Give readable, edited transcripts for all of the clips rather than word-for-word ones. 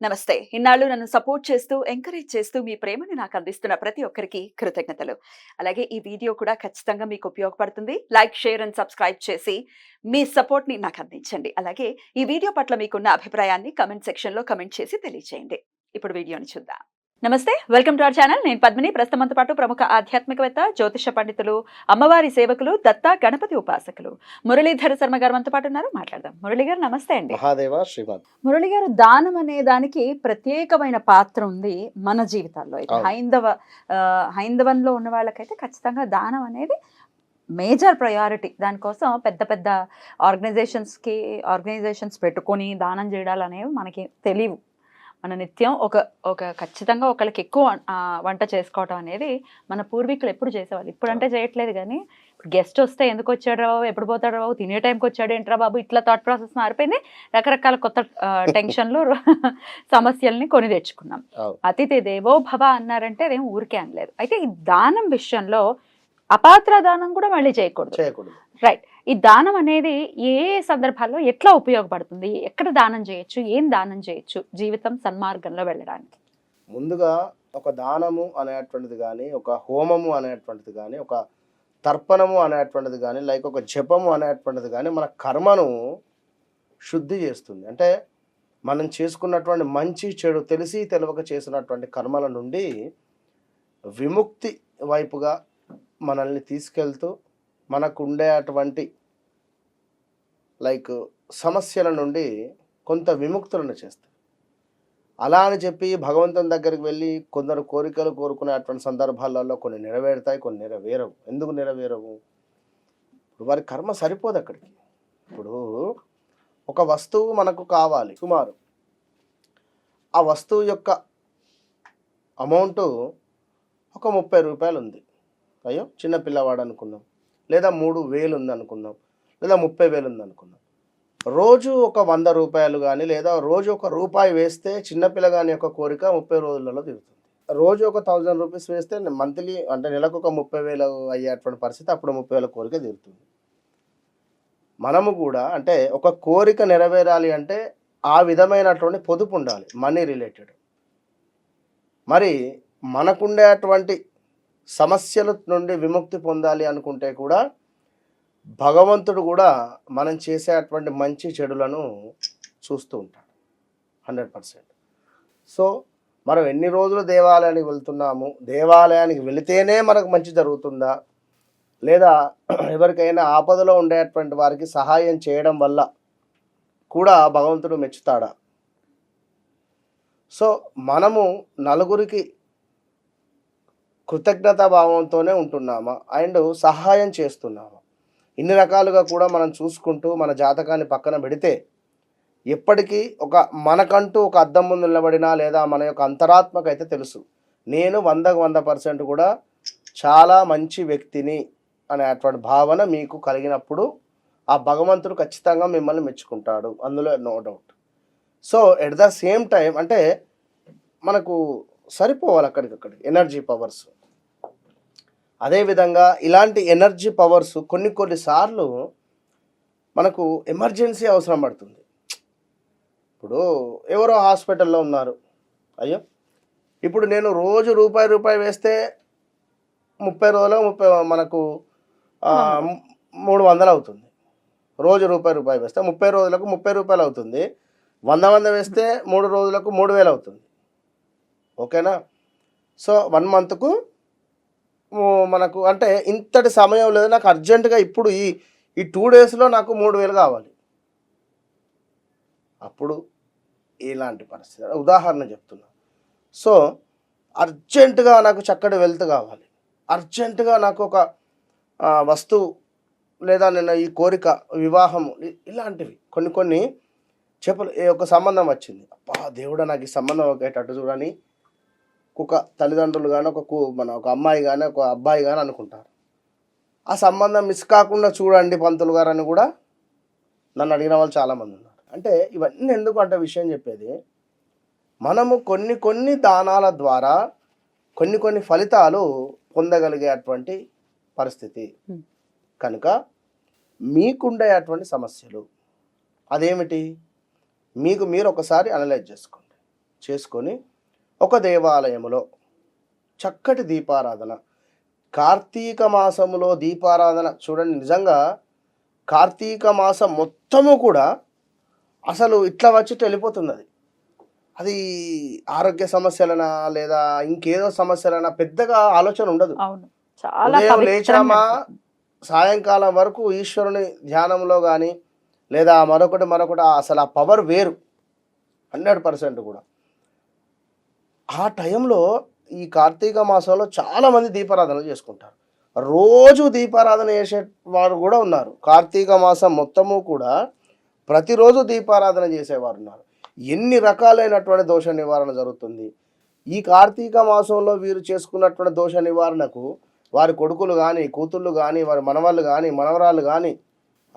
నమస్తే. ఇన్నాళ్ళు నన్ను సపోర్ట్ చేస్తూ, ఎంకరేజ్ చేస్తూ మీ ప్రేమని నాకు అందిస్తున్న ప్రతి ఒక్కరికి కృతజ్ఞతలు. అలాగే ఈ వీడియో కూడా ఖచ్చితంగా మీకు ఉపయోగపడుతుంది. లైక్, షేర్ అండ్ సబ్స్క్రైబ్ చేసి మీ సపోర్ట్‌ని నాకు అందించండి. అలాగే ఈ వీడియో పట్ల మీకున్న అభిప్రాయాన్ని కామెంట్ సెక్షన్‌లో కామెంట్ చేసి తెలియజేయండి. ఇప్పుడు వీడియోని చూద్దాం. నమస్తే. Welcome to our channel. నేను పద్మిని. ప్రస్తుతం మనతో పాటు ప్రముఖ ఆధ్యాత్మికవేత్త, జ్యోతిష పండితులు, అమ్మవారి సేవకులు, దత్తా గణపతి ఉపాసకులు మురళీధర శర్మ గారు మనతో పాటు ఉన్నారు. మాట్లాడదాం. మురళి గారు నమస్తే అండి. మహాదేవ శ్రీమద్. మురళి గారు, దానం అనే దానికి ప్రత్యేకమైన పాత్ర ఉంది మన జీవితాల్లో. అయితే అవును. హైందవంలో ఉన్న వాళ్ళకైతే ఖచ్చితంగా దానం అనేది మేజర్ ప్రయారిటీ. దానికోసం పెద్ద పెద్ద ఆర్గనైజేషన్స్ పెట్టుకొని దానం చేయడాలు అనేవి మనకి తెలియవు. మన నిత్యం ఒక ఖచ్చితంగా ఒకళ్ళకి ఎక్కువ వంట చేసుకోవటం అనేది మన పూర్వీకులు ఎప్పుడు చేసేవాళ్ళు. ఇప్పుడంటే చేయట్లేదు కానీ, ఇప్పుడు గెస్ట్ వస్తే ఎందుకు వచ్చాడు రా బాబు, ఎప్పుడు పోతాడు రా బాబు, తినే టైంకి వచ్చాడు ఏంట్రా బాబు, ఇట్లా థాట్ ప్రాసెస్ మారిపోయింది. రకరకాల కొత్త టెన్షన్లు సమస్యల్ని కొని తెచ్చుకున్నాం. అతిథి దేవో భవ అన్నారంటే అదేం ఊరికే అనలేదు. అయితే ఈ దానం విషయంలో అపాత్ర దానం కూడా మళ్ళీ చేయకూడదు. రైట్. ఈ దానం అనేది ఏ సందర్భాల్లో ఎట్లా ఉపయోగపడుతుంది, ఎక్కడ దానం చేయొచ్చు, ఏం దానం చేయొచ్చు జీవితం సన్మార్గంలో వెళ్ళడానికి? ముందుగా ఒక దానము అనేటువంటిది కానీ, ఒక హోమము అనేటువంటిది కానీ, ఒక తర్పణము అనేటువంటిది కానీ, లైక్ ఒక జపము అనేటువంటిది కానీ మన కర్మను శుద్ధి చేస్తుంది. అంటే మనం చేసుకున్నటువంటి మంచి చెడు తెలిసి తెలియక చేసినటువంటి కర్మల నుండి విముక్తి వైపుగా మనల్ని తీసుకెళ్తూ మనకు ఉండేటువంటి లైక్ సమస్యల నుండి కొంత విముక్తులను చేస్తుంది. అలా అని చెప్పి భగవంతుని దగ్గరికి వెళ్ళి కొందరు కోరికలు కోరుకునేటువంటి సందర్భాలలో కొన్ని నెరవేరుతాయి, కొన్ని నెరవేరవు. ఎందుకు నెరవేరవు? ఇప్పుడు వారి కర్మ సరిపోదు అక్కడికి. ఇప్పుడు ఒక వస్తువు మనకు కావాలి, సుమారు ఆ వస్తువు యొక్క అమౌంట్ ఒక 30 రూపాయలు ఉంది. అయ్యో చిన్న పిల్లవాడు అనుకుందాం, లేదా 3,000 ఉంది అనుకుందాం, లేదా 30,000 ఉంది అనుకుందాం. రోజు ఒక 100 రూపాయలు కానీ, లేదా రోజు ఒక రూపాయి వేస్తే చిన్నపిల్లగాని యొక్క కోరిక 30 రోజులలో తీరుతుంది. రోజు ఒక 1000 రూపీస్ వేస్తే మంత్లీ అంటే నెలకు ఒక 30,000 అయ్యేటువంటి పరిస్థితి, అప్పుడు 30,000 కోరిక తీరుతుంది. మనము కూడా అంటే ఒక కోరిక నెరవేరాలి అంటే ఆ విధమైనటువంటి పొదుపు ఉండాలి, మనీ రిలేటెడ్. మరి మనకుండేటువంటి సమస్యల నుండి విముక్తి పొందాలి అనుకుంటే కూడా భగవంతుడు కూడా మనం చేసేటువంటి మంచి చెడులను చూస్తూ ఉంటాడు 100%. సో మనం ఎన్ని రోజులు దేవాలయానికి వెళ్తున్నాము, దేవాలయానికి వెళితేనే మనకు మంచి జరుగుతుందా, లేదా ఎవరికైనా ఆపదలో ఉండేటువంటి వారికి సహాయం చేయడం వల్ల కూడా భగవంతుడు మెచ్చుతాడా? సో మనము నలుగురికి కృతజ్ఞతా భావంతోనే ఉంటున్నామా అండ్ సహాయం చేస్తున్నామా? ఇన్ని రకాలుగా కూడా మనం చూసుకుంటూ మన జాతకాన్ని పక్కన పెడితే ఎప్పటికీ మనకంటూ ఒక అద్దం ముందు నిలబడినా, లేదా మన యొక్క అంతరాత్మకైతే తెలుసు, నేను 100కు 100% కూడా చాలా మంచి వ్యక్తిని అనేటువంటి భావన మీకు కలిగినప్పుడు ఆ భగవంతుడు ఖచ్చితంగా మిమ్మల్ని మెచ్చుకుంటాడు, అందులో no doubt. So at the same time అంటే మనకు సరిపోవాలి అక్కడికక్కడికి ఎనర్జీ పవర్స్. అదేవిధంగా ఇలాంటి ఎనర్జీ పవర్స్ కొన్ని సార్లు మనకు ఎమర్జెన్సీ అవసరం పడుతుంది. ఇప్పుడు ఎవరో హాస్పిటల్లో ఉన్నారు, అయ్యో ఇప్పుడు నేను రోజు రూపాయి వేస్తే 30 రోజులు మనకు 300 అవుతుంది. రోజు రూపాయి వేస్తే 30 రోజులకు 30 రూపాయలు అవుతుంది. 100 వేస్తే 3 రోజులకు 3,000 అవుతుంది. ఓకేనా? సో 1 మంత్కు మనకు అంటే ఇంతటి సమయం లేదు, నాకు అర్జెంటుగా ఇప్పుడు ఈ 2 డేస్లో నాకు 3,000 కావాలి. అప్పుడు ఇలాంటి పరిస్థితి ఉదాహరణ చెప్తున్నా. సో అర్జెంటుగా నాకు చక్కటి వెల్త్ కావాలి, అర్జెంటుగా నాకు ఒక వస్తువు, లేదా నేను ఈ కోరిక వివాహం, ఇలాంటివి కొన్ని ఒక సంబంధం వచ్చింది, అబ్బా దేవుడా నాకు ఈ సంబంధం ఒకేటట్టు చూడని ఒక తల్లిదండ్రులు కానీ ఒక అమ్మాయి కానీ ఒక అబ్బాయి కానీ అనుకుంటారు. ఆ సంబంధం మిస్ కాకుండా చూడండి పంతులు గారు అని కూడా నన్ను అడిగిన వాళ్ళు చాలామంది ఉన్నారు. అంటే ఇవన్నీ ఎందుకు అంటే విషయం చెప్పేది, మనము కొన్ని దానాల ద్వారా కొన్ని ఫలితాలు పొందగలిగేటువంటి పరిస్థితి. కనుక మీకుండేటువంటి సమస్యలు అదేమిటి, మీరు ఒకసారి అనలైజ్ చేసుకోండి. చేసుకొని ఒక దేవాలయములో చక్కటి దీపారాధన, కార్తీక మాసములో దీపారాధన చూడండి. నిజంగా కార్తీక మాసం మొత్తము కూడా అసలు ఇట్లా వచ్చి వెళ్ళిపోతుంది. అది ఆరోగ్య సమస్యలనా లేదా ఇంకేదో సమస్యలనా పెద్దగా ఆలోచన ఉండదు. అవును, చాలా ఉదయం లేచామా సాయంకాలం వరకు ఈశ్వరుని ధ్యానంలో కానీ లేదా మరొకటి అసలు ఆ పవర్ వేరు 100% కూడా. ఆ టైంలో ఈ కార్తీక మాసంలో చాలామంది దీపారాధనలు చేసుకుంటారు. రోజు దీపారాధన చేసే వారు కూడా ఉన్నారు. కార్తీక మాసం మొత్తము కూడా ప్రతిరోజు దీపారాధన చేసేవారు ఉన్నారు. ఎన్ని రకాలైనటువంటి దోష నివారణ జరుగుతుంది. ఈ కార్తీక మాసంలో వీరు చేసుకున్నటువంటి దోష నివారణకు వారి కొడుకులు కానీ కూతుళ్ళు కానీ వారి మనవాళ్ళు కానీ మనవరాళ్ళు కానీ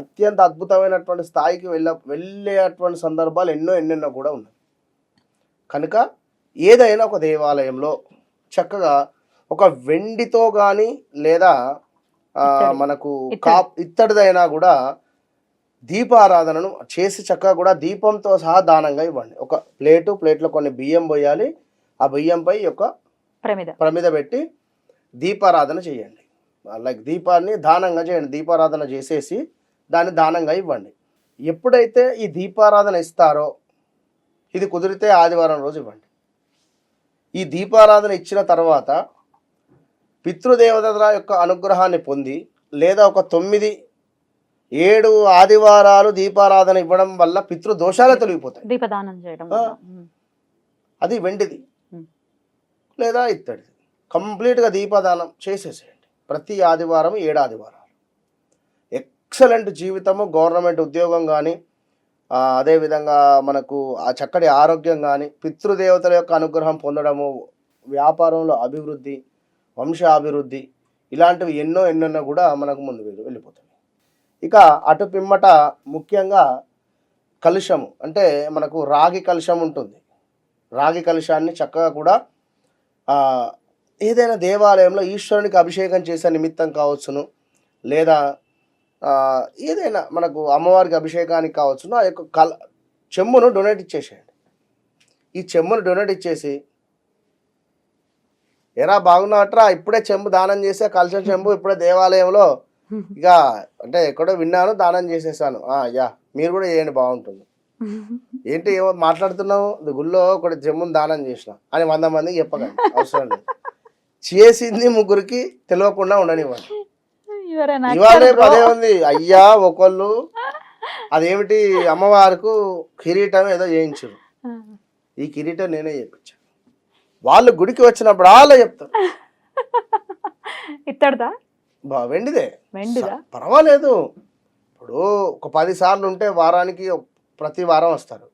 అత్యంత అద్భుతమైనటువంటి స్థాయికి వెళ్ళేటువంటి సందర్భాలు ఎన్నెన్నో కూడా ఉన్నాయి. కనుక ఏదైనా ఒక దేవాలయంలో చక్కగా ఒక వెండితో కానీ లేదా మనకు ఇత్తడిదైనా కూడా దీపారాధనను చేసి చక్కగా కూడా దీపంతో సహా దానంగా ఇవ్వండి. ఒక ప్లేట్లో కొన్ని బియ్యం పోయాలి. ఆ బియ్యంపై ఒక ప్రమిద పెట్టి దీపారాధన చేయండి. లైక్ దీపాన్ని దానంగా చేయండి. దీపారాధన చేసేసి దాన్ని దానంగా ఇవ్వండి. ఎప్పుడైతే ఈ దీపారాధన ఇస్తారో ఇది కుదిరితే ఆదివారం రోజు ఇవ్వండి. ఈ దీపారాధన ఇచ్చిన తర్వాత పితృదేవతల యొక్క అనుగ్రహాన్ని పొంది లేదా ఒక 9-7 ఆదివారాలు దీపారాధన ఇవ్వడం వల్ల పితృదోషాలే తొలగిపోతాయి. దీపదానం చేయడం అది వెండిది లేదా ఇత్తడిది కంప్లీట్గా దీపదానం చేసేసేయండి. ప్రతి ఆదివారం 7 ఆదివారాలు ఎక్సలెంట్ జీవితము, గవర్నమెంట్ ఉద్యోగం కానీ అదేవిధంగా మనకు ఆ చక్కటి ఆరోగ్యం కానీ పితృదేవతల యొక్క అనుగ్రహం పొందడము, వ్యాపారంలో అభివృద్ధి, వంశాభివృద్ధి ఇలాంటివి ఎన్నెన్నో కూడా మనకు ముందు వెళ్ళిపోతుంది. ఇక అటు పిమ్మట ముఖ్యంగా కలుషము అంటే మనకు రాగి కలుషం ఉంటుంది. రాగి కలుషాన్ని చక్కగా కూడా ఏదైనా దేవాలయంలో ఈశ్వరునికి అభిషేకం చేసే నిమిత్తం కావచ్చును లేదా ఏదైనా మనకు అమ్మవారికి అభిషేకానికి కావచ్చును ఆ యొక్క చెంబును డొనేట్ ఇచ్చేసేయండి. ఈ చెంబును డొనేట్ ఇచ్చేసి ఎరా బాగున్నట్రా ఇప్పుడే చెంబు దానం చేసే కలశం చెంబు ఇప్పుడే దేవాలయంలో ఇక అంటే ఎక్కడో విన్నాను దానం చేసేసాను యా మీరు కూడా చేయండి బాగుంటుంది. ఏంటి ఏమో మాట్లాడుతున్నావు, గుళ్ళో ఒకటి చెంబును దానం చేసిన అని 100 మందికి చెప్పకండి, అవసరం లేదు. చేసింది ముగ్గురికి తెలియకుండా ఉండనివ్వండి. ఇవాళ రేపు అదే ఉంది. అయ్యా ఒకళ్ళు అదేమిటి అమ్మవారికి కిరీటం ఏదో చేయించారు. ఈ కిరీటం నేనే చేయించాను. వాళ్ళు గుడికి వచ్చినప్పుడు అలా చెప్తారు ఇత్తడిదా వెండిదే పర్వాలేదు. ఇప్పుడు ఒక 10 సార్లు ఉంటే వారానికి ప్రతి వారం వస్తారు.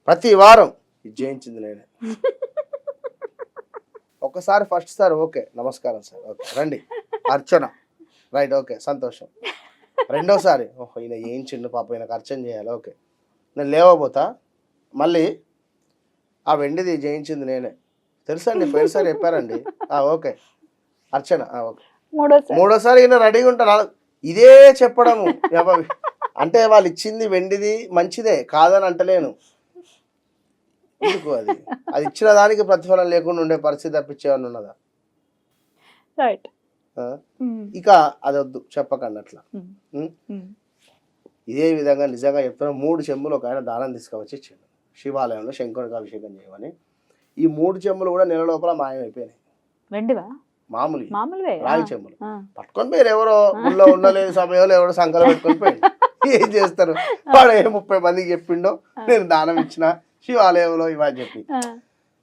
ప్రతి వారం ఇది చేయించింది నేనే. ఒకసారి ఫస్ట్ సార్ ఓకే నమస్కారం సార్ ఓకే రండి అర్చన రైట్ ఓకే సంతోషం. రెండోసారి ఓహో ఈయన ఏం చిన్న పాప ఈయనకు అర్చన చేయాలి ఓకే నేను లేవబోతా మళ్ళీ ఆ వెండిది చేయించింది నేనే తెలుసండి పోయినసారి చెప్పారండి ఓకే అర్చన ఓకే మూడోసారి ఈయన రెడీగా ఉంటాను. ఇదే చెప్పడము అంటే వాళ్ళు ఇచ్చింది వెండిది మంచిదే కాదని అంటలేను. ఎందుకు అది ఇచ్చిన దానికి ప్రతిఫలం లేకుండా ఉండే పరిస్థితి తప్పించేవన్నీ ఉన్నదా? ఇక అది వద్దు చెప్పకండి అట్లా. ఇదే విధంగా నిజంగా చెప్తున్నా 3 చెంబులు ఒక ఆయన దానం తీసుకువచ్చి ఇచ్చాడు శివాలయంలో శంకరునికి అభిషేకం చేయమని. ఈ 3 చెంబులు కూడా నెల లోపల మాయమైపోయినాయి. మామూలు రాగి చెంబులు పట్టుకొని పోయారు. ఎవరో ఊళ్ళో ఉండలేదు సమయంలో ఎవరో సంకలం పెట్టుకొని పోయాడు. ఏం చేస్తారు వాడు 30 మందికి చెప్పిండో నేను దానం ఇచ్చిన శివాలయంలో ఇవని చెప్పి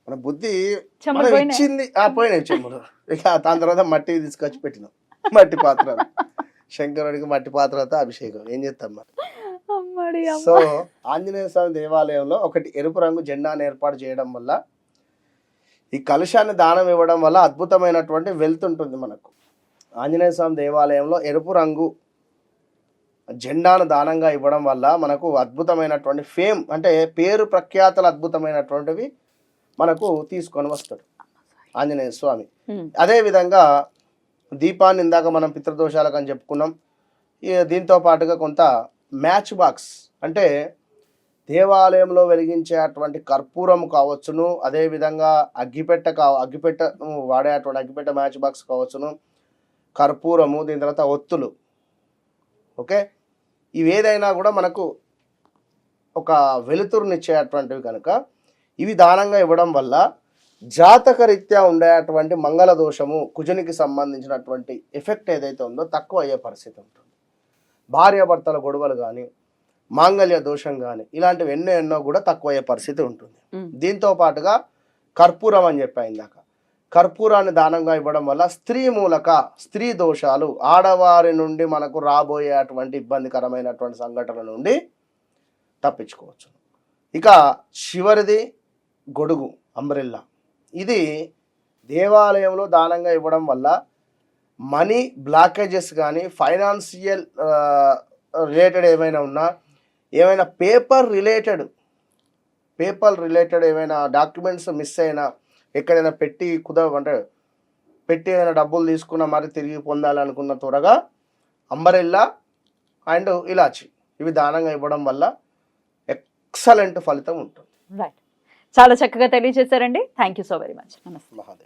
మన బుద్ధి మనం ఇచ్చింది పోయినాయి చెంబులు. ఇక దాని తర్వాత మట్టి తీసుకొచ్చి పెట్టినాం మట్టి పాత్ర శంకరుడికి మట్టి పాత్రతో అభిషేకం ఏం చేస్తాం మరి. సో ఆంజనేయ స్వామి దేవాలయంలో ఒకటి ఎరుపు రంగు జెండాను ఏర్పాటు చేయడం వల్ల ఈ కలుషాన్ని దానం ఇవ్వడం వల్ల అద్భుతమైనటువంటి వెల్త్ ఉంటుంది మనకు. ఆంజనేయ స్వామి దేవాలయంలో ఎరుపు రంగు జెండాను దానంగా ఇవ్వడం వల్ల మనకు అద్భుతమైనటువంటి ఫేమ్ అంటే పేరు ప్రఖ్యాతలు అద్భుతమైనటువంటివి మనకు తీసుకొని వస్తాడు ఆంజనేయ స్వామి. అదేవిధంగా దీపాన్ని ఇందాక మనం పితృదోషాలకు అని చెప్పుకున్నాం. దీంతో పాటుగా కొంత మ్యాచ్ బాక్స్ అంటే దేవాలయంలో వెలిగించేటువంటి కర్పూరం కావచ్చును, అదేవిధంగా అగ్గిపెట్ట వాడేటువంటి అగ్గిపెట్ట మ్యాచ్ బాక్స్ కావచ్చును, కర్పూరము, దీని తర్వాత ఒత్తులు. ఓకే, ఇవేదైనా కూడా మనకు ఒక వెలుతురునిచ్చేటువంటివి కనుక ఇవి దానంగా ఇవ్వడం వల్ల జాతకరీత్యా ఉండేటువంటి మంగళ దోషము, కుజునికి సంబంధించినటువంటి ఎఫెక్ట్ ఏదైతే ఉందో తక్కువ అయ్యే పరిస్థితి ఉంటుంది. భార్యాభర్తల గొడవలు కానీ, మాంగళ్య దోషం కానీ, ఇలాంటివి ఎన్నో కూడా తక్కువ అయ్యే పరిస్థితి ఉంటుంది. దీంతో పాటుగా కర్పూరం అని చెప్పాను ఇందాక, కర్పూరాన్ని దానంగా ఇవ్వడం వల్ల స్త్రీ దోషాలు, ఆడవారి నుండి మనకు రాబోయేటువంటి ఇబ్బందికరమైనటువంటి సంఘటనల నుండి తప్పించుకోవచ్చు. ఇక చివరిది గొడుగు, అంబ్రెల్లా. ఇది దేవాలయంలో దానంగా ఇవ్వడం వల్ల మనీ బ్లాకేజెస్ కానీ, ఫైనాన్షియల్ రిలేటెడ్ ఏమైనా ఉన్నా, ఏమైనా పేపర్ రిలేటెడ్ ఏమైనా డాక్యుమెంట్స్ మిస్ అయినా, ఎక్కడైనా పెట్టి ఏదైనా డబ్బులు తీసుకున్నా మరి తిరిగి పొందాలనుకున్న త్వరగా అంబరెల్లా అండ్ ఇలాచి ఇవి దానంగా ఇవ్వడం వల్ల ఎక్సలెంట్ ఫలితం ఉంటుంది. రైట్, చాలా చక్కగా తెలియజేశారండి. Thank you so very much. నమస్తే. మహాదేవ్.